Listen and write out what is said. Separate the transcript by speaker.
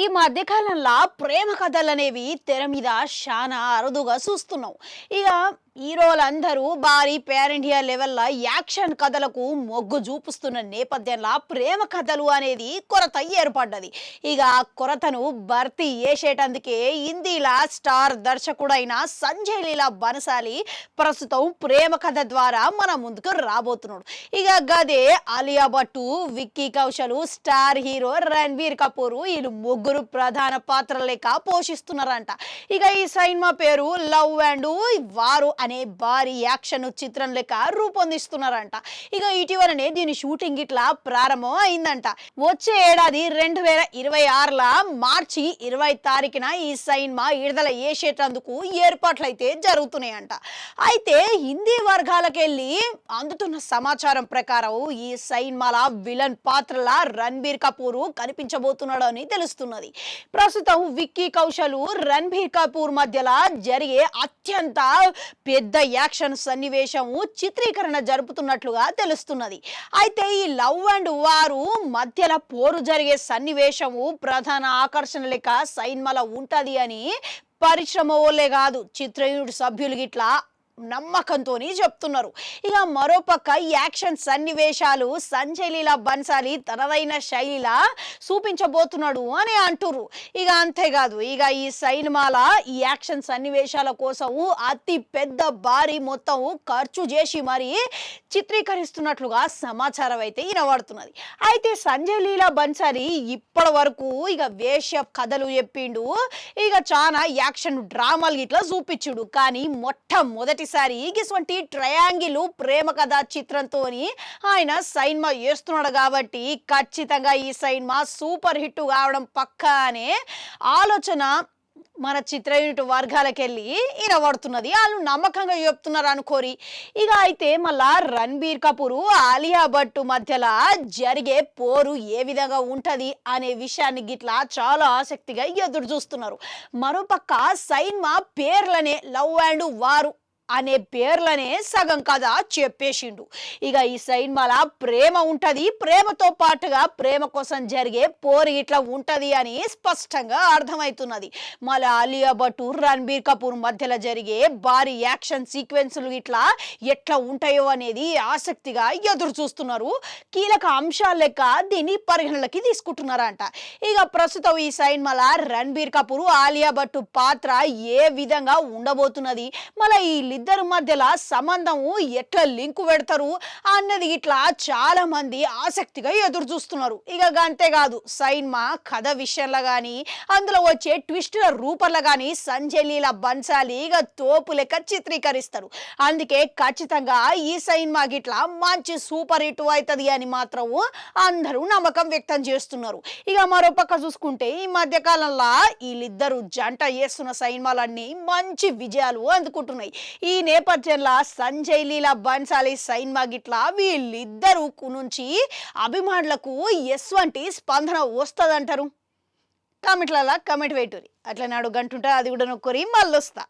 Speaker 1: ఈ మధ్య కాలంలో ప్రేమ కథలనేవి తెర మీద చాలా అరుదుగా చూస్తున్నాం. ఇక హీరోలందరూ భారీ పాన్ ఇండియా లెవెల్లో యాక్షన్ కథలకు మొగ్గు చూపుస్తున్న నేపథ్యంలో ప్రేమ కథలు అనేది కొరత ఏర్పడ్డది. ఇక ఆ కొరతను భర్తీ చేసేటందుకే హిందీలా స్టార్ దర్శకుడైన సంజయ్ లీలా బన్సాలి ప్రస్తుతం ప్రేమ కథ ద్వారా మన ముందుకు రాబోతున్నాడు. ఇక గదే ఆలియా భట్టు, విక్కీ కౌశల్, స్టార్ హీరో రణబీర్ కపూర్ వీళ్ళు ముగ్గురు ప్రధాన పాత్ర లెక్క పోషిస్తున్నారంట. ఇక ఈ సినిమా పేరు లవ్ అండ్ వారు అనే భారీ యాక్షన్ చిత్రం లెక్క రూపొందిస్తున్నారంట. ఇక ఇటీవలనే దీని షూటింగ్ ఇట్లా ప్రారంభం అయిందంట. వచ్చే ఏడాది 2026 మార్చి 20 తారీఖున ఈ సినిమా విడుదల చేసేటందుకు ఏర్పాట్లయితే జరుగుతున్నాయంట. అయితే హిందీ వర్గాలకెళ్ళి అందుతున్న సమాచారం ప్రకారం ఈ సినిమాల విలన్ పాత్రల రణబీర్ కపూర్ కనిపించబోతున్నాడు అని తెలుస్తున్నది. ప్రస్తుతం విక్కీ కౌశల్, రణబీర్ కపూర్ మధ్యలో జరిగే అత్యంత పెద్ద యాక్షన్ సన్నివేశము చిత్రీకరణ జరుపుతున్నట్లుగా తెలుస్తున్నది. అయితే ఈ లవ్ అండ్ వారు మధ్యలో పోరు జరిగే సన్నివేశము ప్రధాన ఆకర్షణ లెక్క సినిమాలో ఉంటది అని పరిశ్రమ వాళ్ళే కాదు చిత్ర యూనిట్ సభ్యులు గిట్లా నమ్మకంతోని చెప్తున్నారు. ఇక మరోపక్క యాక్షన్ సన్నివేశాలు సంజయ్ లీలా బన్సాలి తనదైన శైలిలా చూపించబోతున్నాడు అని అంటున్నారు. ఇక అంతేకాదు ఇక ఈ సినిమాల ఈ యాక్షన్ సన్నివేశాల కోసం అతి పెద్ద భారీ మొత్తం ఖర్చు చేసి మరి చిత్రీకరిస్తున్నట్లుగా సమాచారం అయితే వినబడుతున్నది. అయితే సంజయ్ లీలా బన్సాలి ఇప్పటి వరకు ఇక వేష కథలు చెప్పిండు, ఇక చాలా యాక్షన్ డ్రామాలు ఇట్లా చూపించుడు. కానీ మొట్టమొదటిసారి ఇటువంటి ట్రయాంగిల్ ప్రేమ కథ చిత్రంతో ఆయన సినిమా చేస్తున్నాడు కాబట్టి ఖచ్చితంగా ఈ సినిమా సూపర్ హిట్ కావడం పక్కా అనే ఆలోచన మన చిత్ర యూనిట్ వర్గాలకెళ్ళి వినబడుతున్నది. వాళ్ళు నమ్మకంగా చెప్తున్నారు అనుకోరి. ఇక అయితే మళ్ళా రణబీర్ కపూర్, ఆలియా భట్ మధ్యలో జరిగే పోరు ఏ విధంగా ఉంటది అనే విషయాన్ని గిట్లా చాలా ఆసక్తిగా ఎదురు చూస్తున్నారు. మరోపక్క సినిమా పేర్లనే లవ్ అండ్ వారు అనే పేర్లనే సగం కథ చెప్పేసిండు. ఇక ఈ సినిమాలో ప్రేమ ఉంటది, ప్రేమతో పాటుగా ప్రేమ కోసం జరిగే పోరు ఇట్లా ఉంటది అని స్పష్టంగా అర్థమవుతున్నది. మళ్ళీ ఆలియా భట్, రణబీర్ కపూర్ మధ్యలో జరిగే భారీ యాక్షన్ సీక్వెన్సులు ఇట్లా ఎట్లా ఉంటాయో అనేది ఆసక్తిగా ఎదురు చూస్తున్నారు. కీలక అంశాల లెక్క దీన్ని పరిగణలోకి తీసుకుంటున్నారంట. ఇక ప్రస్తుతం ఈ సినిమాలో రణబీర్ కపూర్, ఆలియా భట్ పాత్ర ఏ విధంగా ఉండబోతున్నది, మళ్ళీ ఈ ఇద్దరు మధ్యలో సంబంధం ఎట్లా లింకు పెడతారు అన్నది ఇట్లా చాలా మంది ఆసక్తిగా ఎదురు చూస్తున్నారు. ఇక అంతేకాదు సినిమా కథ విషయంలో కానీ అందులో వచ్చే ట్విస్టుల రూపంలో కానీ సంజయ్ లీలా బన్సాలి ఇక తోపు లెక్క చిత్రీకరిస్తారు. అందుకే ఖచ్చితంగా ఈ సినిమా గిట్లా మంచి సూపర్ హిట్ అవుతుంది అని మాత్రం అందరూ నమ్మకం వ్యక్తం చేస్తున్నారు. ఇక మరోపక్క చూసుకుంటే ఈ మధ్య కాలంలో వీళ్ళిద్దరు జంట చేస్తున్న సినిమాలన్నీ మంచి విజయాలు అందుకుంటున్నాయి. ఈ నేపథ్యంలో సంజయ్ లీలా బన్సాలి సినిమా గిట్లా వీళ్ళిద్దరు నుంచి అభిమానులకు ఎటువంటి స్పందన వస్తుందంటారు? కామెంట్లలో కామెంట్ వేయటూరి. అట్లా నాడు గంటుంటే అది కూడా నొక్కరి మళ్ళొస్తా.